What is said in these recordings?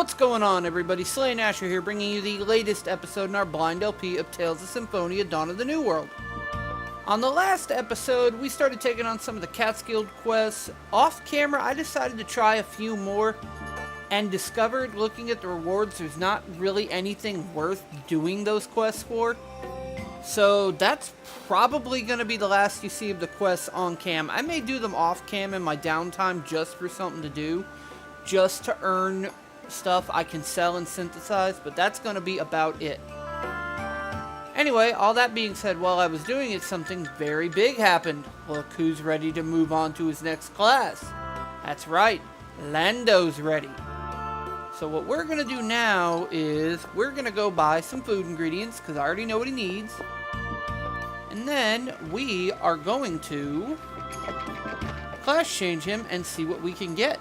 What's going on, everybody? Slayn Asher here, bringing you the latest episode in our blind LP of Tales of Symphonia: Dawn of the New World. On the last episode, we started taking on some of the Catskill quests. Off camera, I decided to try a few more and discovered, looking at the rewards, there's not really anything worth doing those quests for. So that's probably going to be the last you see of the quests on cam. I may do them off cam in my downtime just for something to do, just to earn stuff I can sell and synthesize, but that's going to be about it. Anyway, all that being said, while I was doing it, something very big happened. Look who's ready to move on to his next class. That's right, Lando's ready. So what we're going to do now is we're going to go buy some food ingredients, because I already know what he needs. And then we are going to class change him and see what we can get.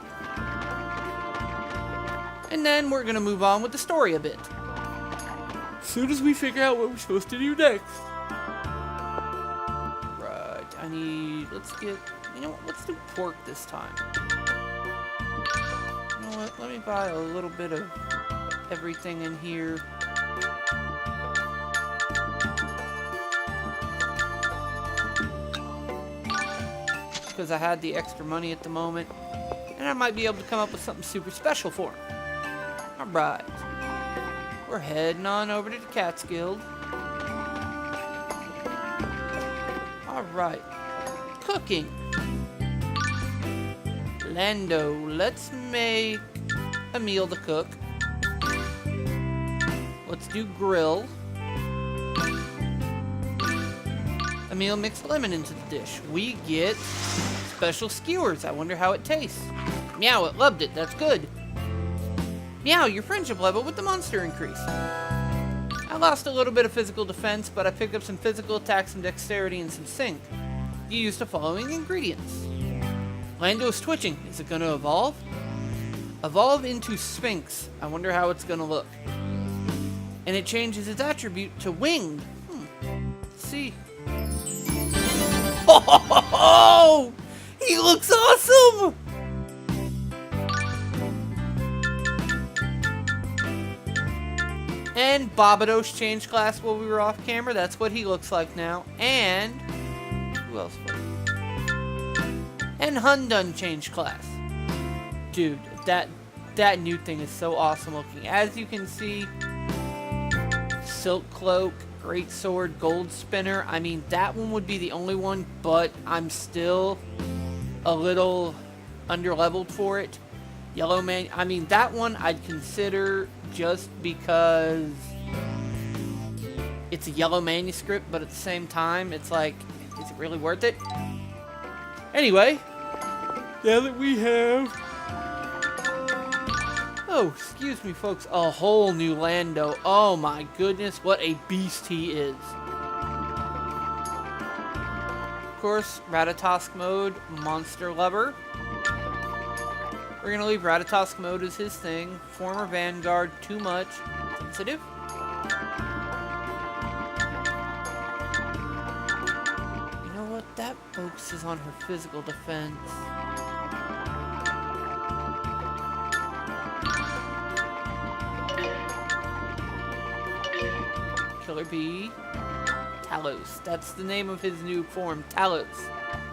And then we're going to move on with the story a bit. As soon as we figure out what we're supposed to do next. Right, let's get, you know what, let's do pork this time. You know what, let me buy a little bit of everything in here. Because I had the extra money at the moment. And I might be able to come up with something super special for him. Alright. We're heading on over to the Catskill. Alright. Cooking. Lando, let's make a meal to cook. Let's do grill. A meal mix lemon into the dish. We get special skewers. I wonder how it tastes. Meow, it loved it. That's good. Meow, your friendship level with the monster increased. I lost a little bit of physical defense, but I picked up some physical attacks, some dexterity, and some sync. You used the following ingredients. Lando is twitching. Is it going to evolve? Evolve into Sphinx. I wonder how it's going to look. And it changes its attribute to winged. Let's see. Oh! He looks awesome! And Barbados changed class while we were off camera. That's what he looks like now. And who else was it? And Hundun changed class. Dude, that new thing is so awesome looking. As you can see, Silk Cloak, Great Sword, Gold Spinner. I mean, that one would be the only one, but I'm still a little underleveled for it. Yellow Man, I mean, that one I'd consider just because it's a yellow manuscript, but at the same time, it's like, is it really worth it? Anyway, now that we have, oh, excuse me, folks, a whole new Lando. Oh my goodness, what a beast he is. Of course, Ratatosk mode, Monster Lover. We're going to leave Ratatosk mode as his thing. Former Vanguard, too much. Sensitive. You know what? That focuses on her physical defense. Killer Bee. Talos. That's the name of his new form, Talos.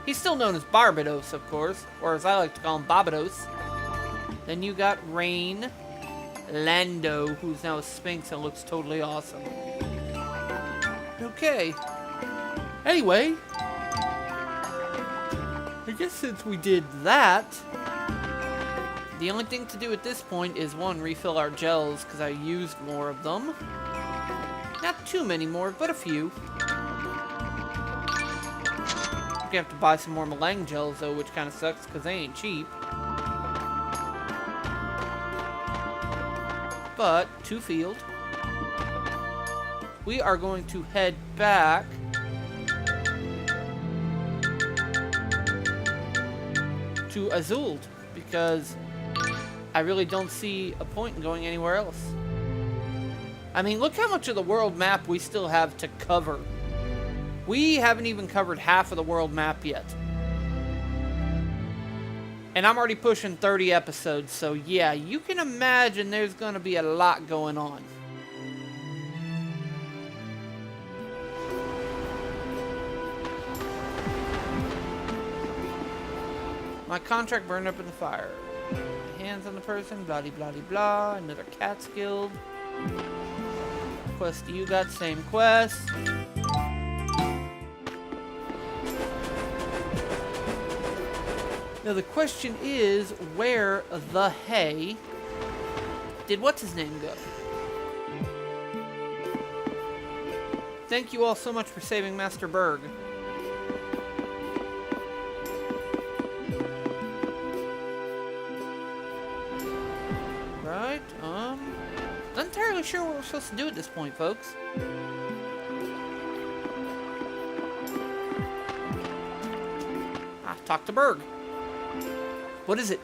He's still known as Barbados, of course, or as I like to call him, Barbados. Then you got Rain, Lando, who's now a Sphinx and looks totally awesome. Okay. Anyway, I guess since we did that, the only thing to do at this point is, one, refill our gels, because I used more of them. Not too many more, but a few. We have to buy some more Malang gels, though, which kind of sucks, because they ain't cheap. But, to field. We are going to head back to Azul, because I really don't see a point in going anywhere else. I mean, look how much of the world map we still have to cover. We haven't even covered half of the world map yet. And I'm already pushing 30 episodes, so yeah, you can imagine there's going to be a lot going on. My contract burned up in the fire. Hands on the person, blah blah blah blah. Another Catskill. Quest you got, same quest. Now the question is, where the hay did what's his name go? Thank you all so much for saving Master Berg. Right, not entirely sure what we're supposed to do at this point, folks. Talk to Berg. What is it?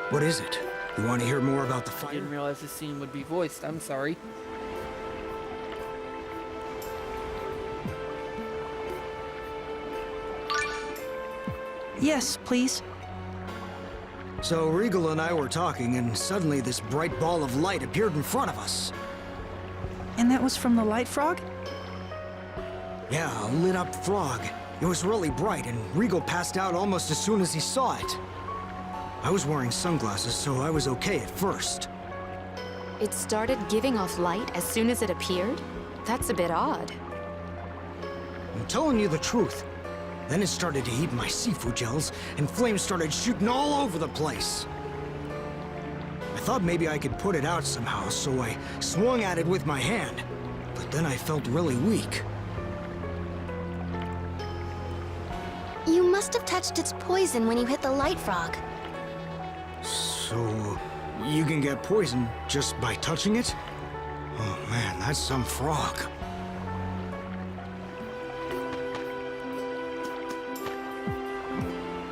What is it? You want to hear more about the I fire? didn't realize this scene would be voiced. I'm sorry. Yes, please. So Regal and I were talking, and suddenly this bright ball of light appeared in front of us. And that was from the light frog? Yeah, a lit up frog. It was really bright, and Regal passed out almost as soon as he saw it. I was wearing sunglasses, so I was okay at first. It started giving off light as soon as it appeared? That's a bit odd. I'm telling you the truth. Then it started to eat my seafood gels, and flames started shooting all over the place. I thought maybe I could put it out somehow, so I swung at it with my hand. But then I felt really weak. You must have touched its poison when you hit the light frog. So, you can get poisoned just by touching it? Oh man, that's some frog.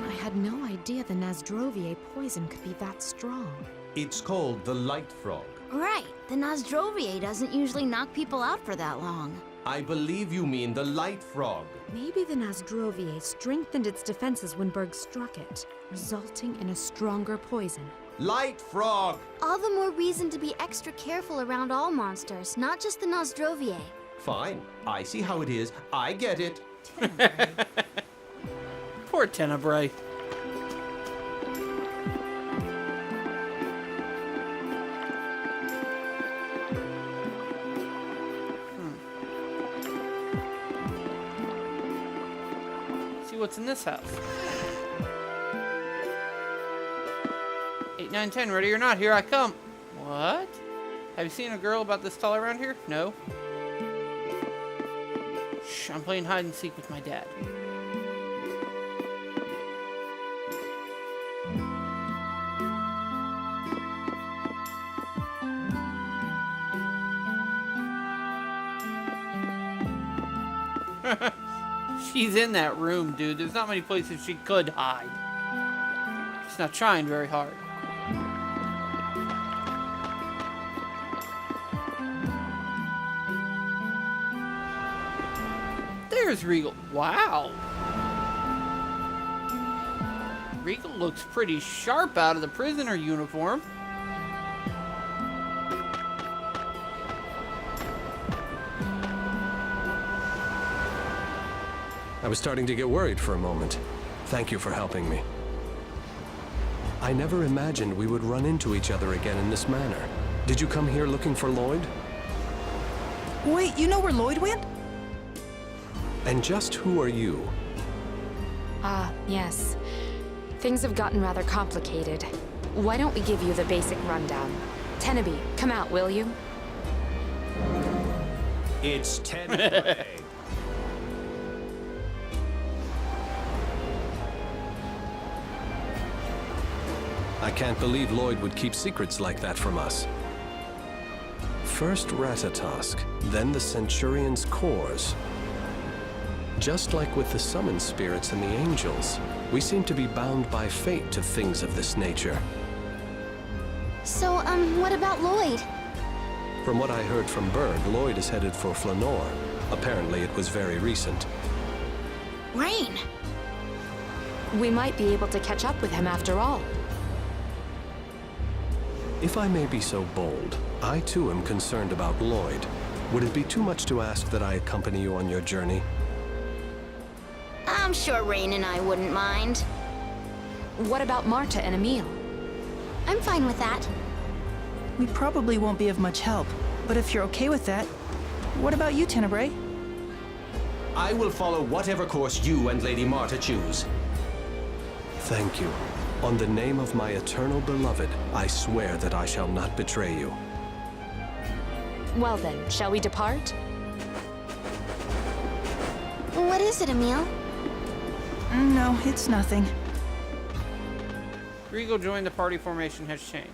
I had no idea the Nasdrovier poison could be that strong. It's called the light frog. Right, the Nasdrovier doesn't usually knock people out for that long. I believe you mean the light frog. Maybe the Nasdrovier strengthened its defenses when Berg struck it, resulting in a stronger poison. Light frog! All the more reason to be extra careful around all monsters, not just the Nasdrovier. Fine, I see how it is. I get it. Poor Tenebrae. See what's in this house. 8, 9, 10, ready or not, here I come. What? Have you seen a girl about this tall around here? No. Shh, I'm playing hide and seek with my dad. She's in that room, dude. There's not many places she could hide. She's not trying very hard. There's Regal. Wow. Regal looks pretty sharp out of the prisoner uniform. I was starting to get worried for a moment. Thank you for helping me. I never imagined we would run into each other again in this manner. Did you come here looking for Lloyd? Wait, you know where Lloyd went? And just who are you? Ah, yes. Things have gotten rather complicated. Why don't we give you the basic rundown? Tenebrae, come out, will you? It's Tenebrae. I can't believe Lloyd would keep secrets like that from us. First Ratatosk, then the Centurion's cores. Just like with the summoned spirits and the angels, we seem to be bound by fate to things of this nature. So, what about Lloyd? From what I heard from Berg, Lloyd is headed for Flanor. Apparently it was very recent. Rain. We might be able to catch up with him after all. If I may be so bold, I too am concerned about Lloyd. Would it be too much to ask that I accompany you on your journey? I'm sure Rain and I wouldn't mind. What about Marta and Emil? I'm fine with that. We probably won't be of much help, but if you're okay with that, what about you, Tenebrae? I will follow whatever course you and Lady Marta choose. Thank you. On the name of my eternal beloved, I swear that I shall not betray you. Well then, shall we depart? What is it, Emil? No, it's nothing. Regal joined the party formation has changed.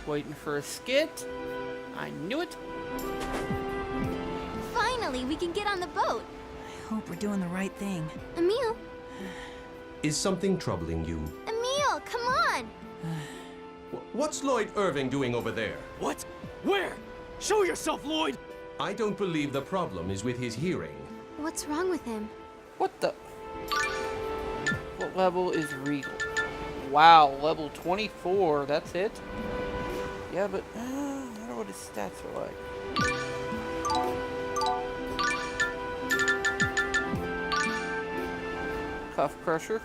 Waiting for a skit. I knew it. Finally, we can get on the boat. I hope we're doing the right thing. Emil? Is something troubling you? Emil, come on! What's Lloyd Irving doing over there? What? Where? Show yourself, Lloyd! I don't believe the problem is with his hearing. What's wrong with him? What the? What level is Regal? Wow, level 24. That's it? Yeah, but I don't know what his stats are like. Cuff Crusher.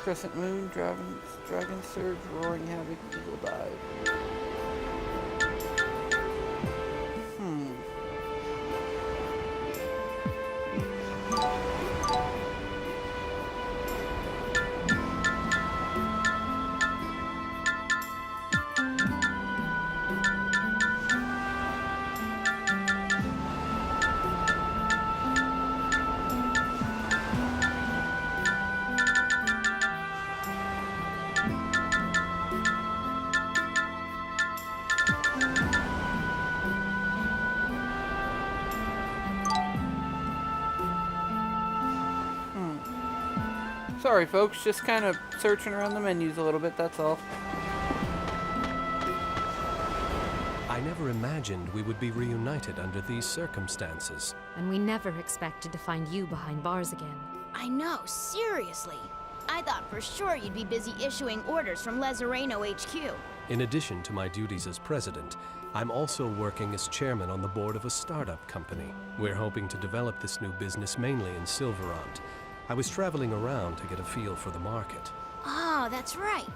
Crescent Moon, Dragon Surge, Roaring Havoc, Eagle Dive. Sorry folks, just kind of searching around the menus a little bit, that's all. I never imagined we would be reunited under these circumstances. And we never expected to find you behind bars again. I know, seriously. I thought for sure you'd be busy issuing orders from Lezareno HQ. In addition to my duties as president, I'm also working as chairman on the board of a startup company. We're hoping to develop this new business mainly in Silverant. I was traveling around to get a feel for the market. Oh, that's right.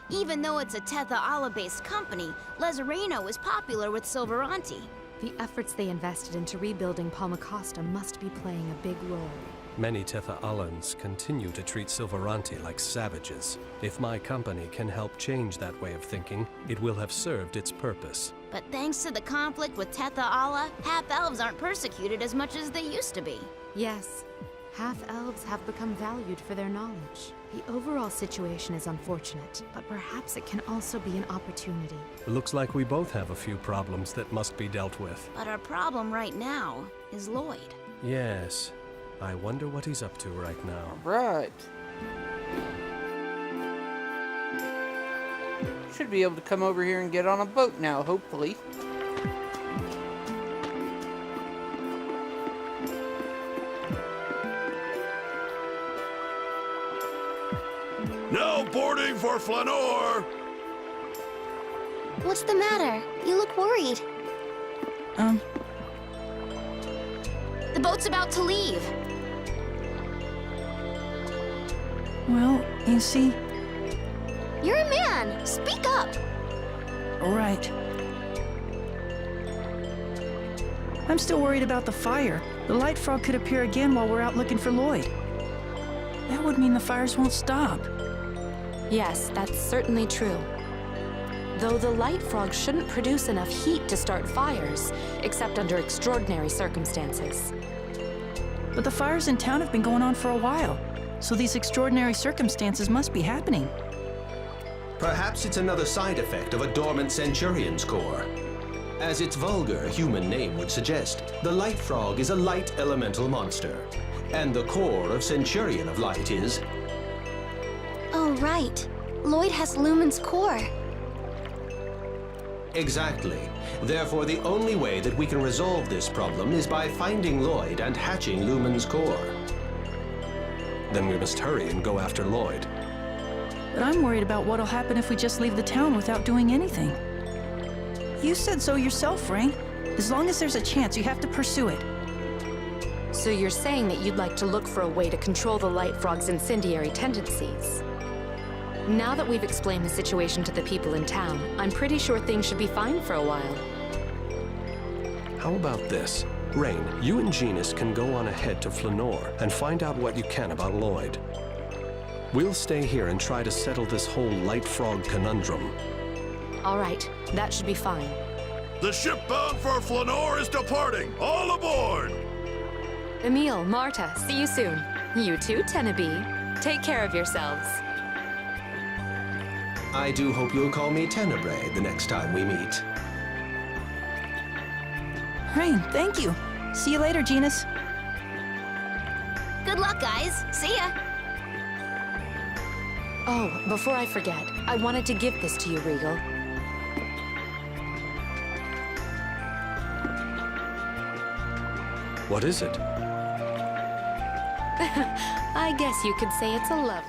Even though it's a Tetha Ala-based company, Lezareno is popular with Silveranti. The efforts they invested into rebuilding Palmacosta must be playing a big role. Many Tetha Alans continue to treat Silveranti like savages. If my company can help change that way of thinking, it will have served its purpose. But thanks to the conflict with Tetha Ala, half-elves aren't persecuted as much as they used to be. Yes, half-elves have become valued for their knowledge. The overall situation is unfortunate, but perhaps it can also be an opportunity. It looks like we both have a few problems that must be dealt with. But our problem right now is Lloyd. Yes. I wonder what he's up to right now. Right. Should be able to come over here and get on a boat now, hopefully. Now boarding for Flanor! What's the matter? You look worried. The boat's about to leave. Well, you see, You're a man. Speak up. right. I'm still worried about the fire. The light frog could appear again while we're out looking for Lloyd. That would mean the fires won't stop. Yes, that's certainly true. Though the light frog shouldn't produce enough heat to start fires, except under extraordinary circumstances. But the fires in town have been going on for a while, so these extraordinary circumstances must be happening. Perhaps it's another side effect of a dormant Centurion's core. As its vulgar human name would suggest, the light frog is a light elemental monster. And the core of Centurion of Light is... Oh, right. Lloyd has Lumen's core. Exactly. Therefore, the only way that we can resolve this problem is by finding Lloyd and hatching Lumen's core. Then we must hurry and go after Lloyd. But I'm worried about what'll happen if we just leave the town without doing anything. You said so yourself, Rain. As long as there's a chance, you have to pursue it. So you're saying that you'd like to look for a way to control the Light Frog's incendiary tendencies? Now that we've explained the situation to the people in town, I'm pretty sure things should be fine for a while. How about this? Rain, you and Genus can go on ahead to Flanor and find out what you can about Lloyd. We'll stay here and try to settle this whole Light Frog conundrum. All right, that should be fine. The ship bound for Flanor is departing. All aboard! Emil, Marta, see you soon. You too, Tenebrae. Take care of yourselves. I do hope you'll call me Tenebrae the next time we meet. Rain, thank you. See you later, Genus. Good luck, guys. See ya. Oh, before I forget, I wanted to give this to you, Regal. What is it? I guess you could say it's a love.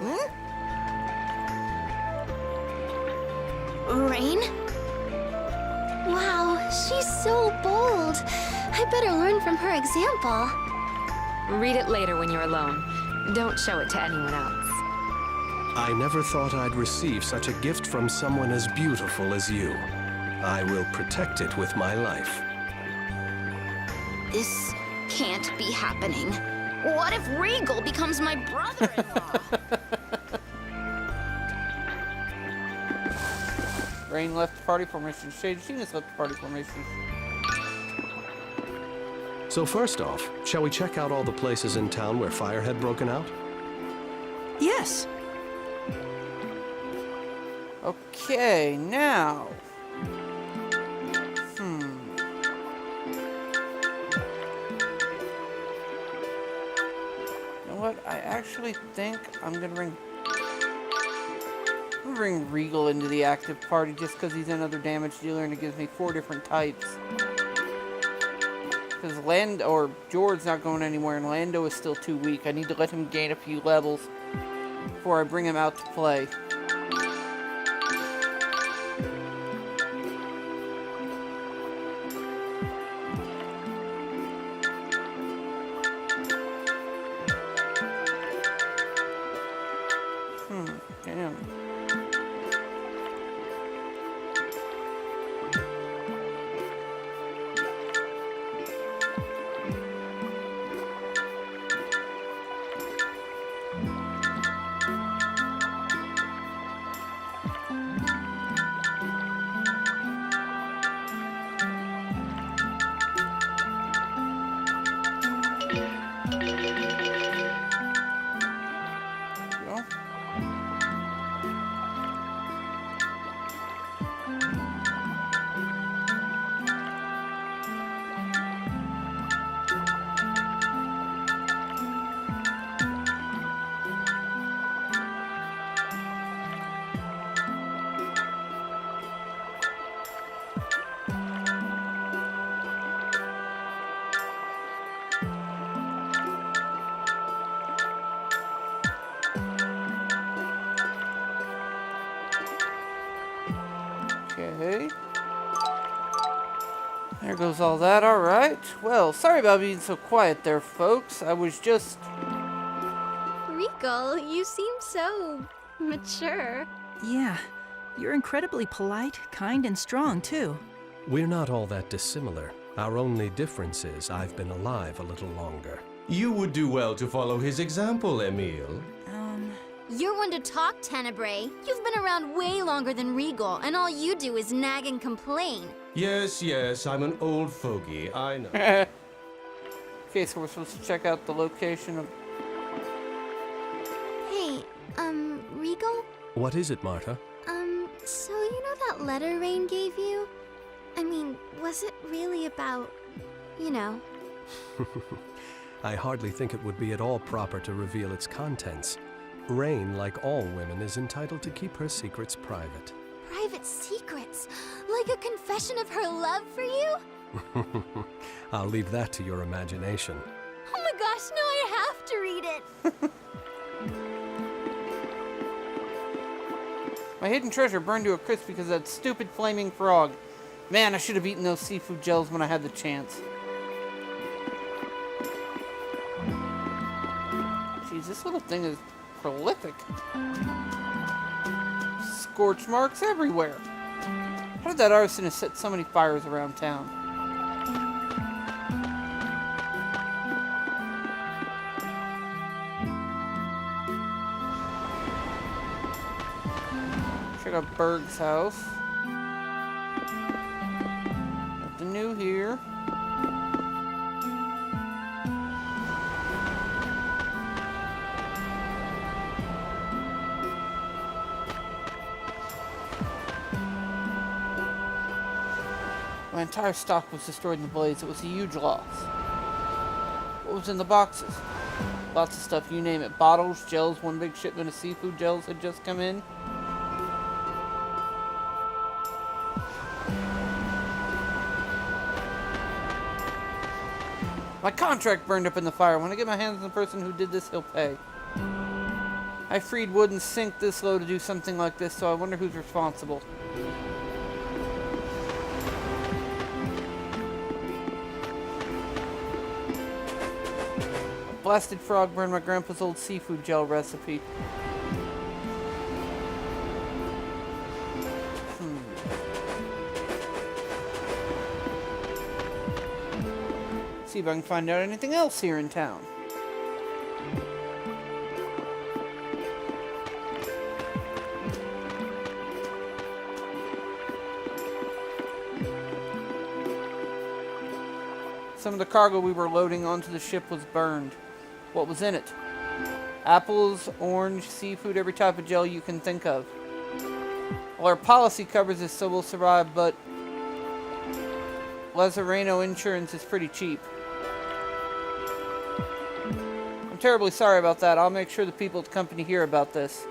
Rain? Wow, she's so bold. I better learn from her example. Read it later when you're alone. Don't show it to anyone else. I never thought I'd receive such a gift from someone as beautiful as you. I will protect it with my life. This can't be happening. What if Regal becomes my brother-in-law? Rain left the party formation. Shade Genus left the party formation. So first off, shall we check out all the places in town where fire had broken out? Yes. Okay, now. You know what? I actually think I'm gonna bring Regal into the active party just because he's another damage dealer and it gives me 4 different types. Because Jord's not going anywhere and Lando is still too weak. I need to let him gain a few levels before I bring him out to play. Damn. Okay. There goes all that, alright. Well, sorry about being so quiet there, folks. I was just... Regal, you seem so mature. Yeah. You're incredibly polite, kind, and strong, too. We're not all that dissimilar. Our only difference is I've been alive a little longer. You would do well to follow his example, Emil. You're one to talk, Tenebrae. You've been around way longer than Regal, and all you do is nag and complain. Yes, I'm an old fogey, I know. Okay, so we're supposed to check out the location of... Hey, Regal? What is it, Marta? So you know that letter Rain gave you? I mean, was it really about, you know? I hardly think it would be at all proper to reveal its contents. Rain, like all women, is entitled to keep her secrets private. private secrets, like a confession of her love for you? I'll leave that to your imagination. Oh my gosh, no, I have to read it. My hidden treasure burned to a crisp because of that stupid flaming frog. Man, I should have eaten those seafood gels when I had the chance. Jeez, this little thing is prolific. Scorch marks everywhere. How did that arsonist set so many fires around town? Check out Berg's house. Nothing new here. My entire stock was destroyed in the blaze. It was a huge loss. What was in the boxes? Lots of stuff, you name it. Bottles, gels, one big shipment of seafood gels had just come in. My contract burned up in the fire. When I get my hands on the person who did this, he'll pay. I freed wood and sink this low to do something like this, so I wonder who's responsible. Blasted frog burned my grandpa's old seafood gel recipe. See if I can find out anything else here in town. Some of the cargo we were loading onto the ship was burned. What was in it? Apples, orange, seafood, every type of gel you can think of. Well, our policy covers this, so we'll survive, but Lazareno insurance is pretty cheap. I'm terribly sorry about that. I'll make sure the people at the company hear about this.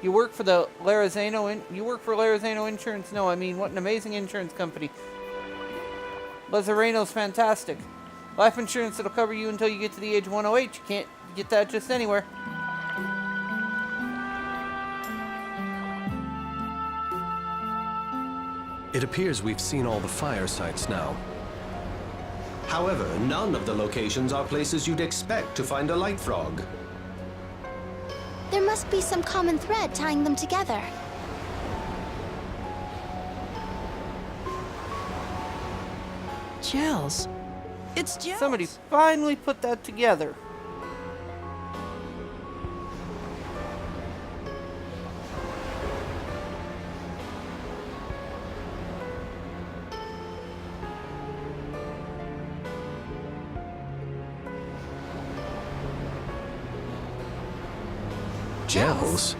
You work for the Lazareno Insurance? No, I mean, what an amazing insurance company. Lazareno's fantastic. Life insurance that'll cover you until you get to the age of 108. You can't get that just anywhere. It appears we've seen all the fire sites now. However, none of the locations are places you'd expect to find a light frog. There must be some common thread tying them together. Gels. It's gels. Somebody finally put that together. Gels?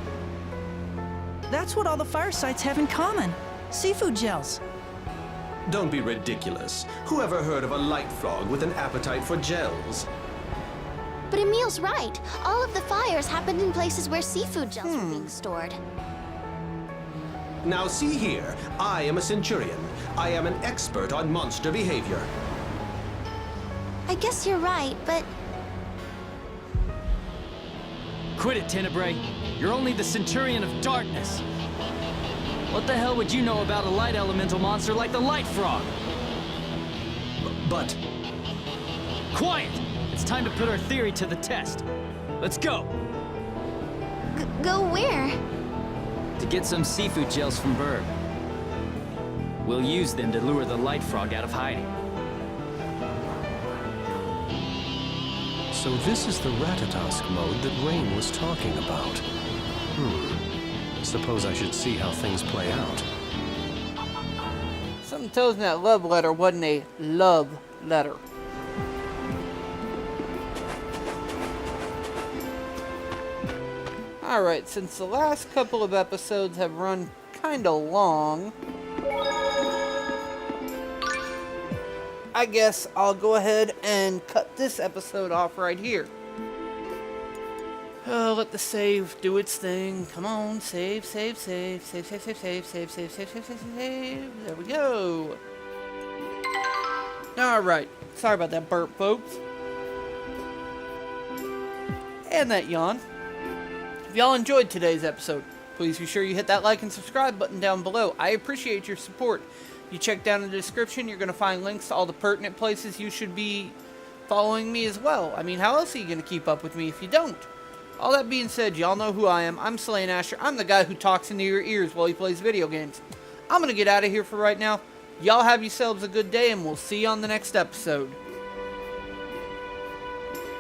That's what all the fire sites have in common. Seafood gels. Don't be ridiculous. Who ever heard of a light frog with an appetite for gels? But Emil's right. All of the fires happened in places where seafood gels were being stored. Now see here, I am a Centurion. I am an expert on monster behavior. I guess you're right, but Quit it, Tenebrae. You're only the Centurion of Darkness. What the hell would you know about a light elemental monster like the Light Frog? But Quiet! It's time to put our theory to the test. Let's go! go where? To get some seafood gels from Berg. We'll use them to lure the Light Frog out of hiding. So this is the Ratatosk mode that Rain was talking about. Suppose I should see how things play out. Something tells me that love letter wasn't a love letter. Alright, since the last couple of episodes have run kinda long, I guess I'll go ahead and cut this episode off right here. Oh, let the save do its thing. Come on, save, save, save, save, save, save, save, save, save, save, save, save, save. There we go. Alright. Sorry about that burp, folks. And that yawn. If y'all enjoyed today's episode, please be sure you hit that like and subscribe button down below. I appreciate your support. You check down in the description, you're going to find links to all the pertinent places you should be following me as well. I mean, how else are you going to keep up with me if you don't? All that being said, y'all know who I am. I'm Slayn Asher. I'm the guy who talks into your ears while he plays video games. I'm going to get out of here for right now. Y'all have yourselves a good day, and we'll see you on the next episode.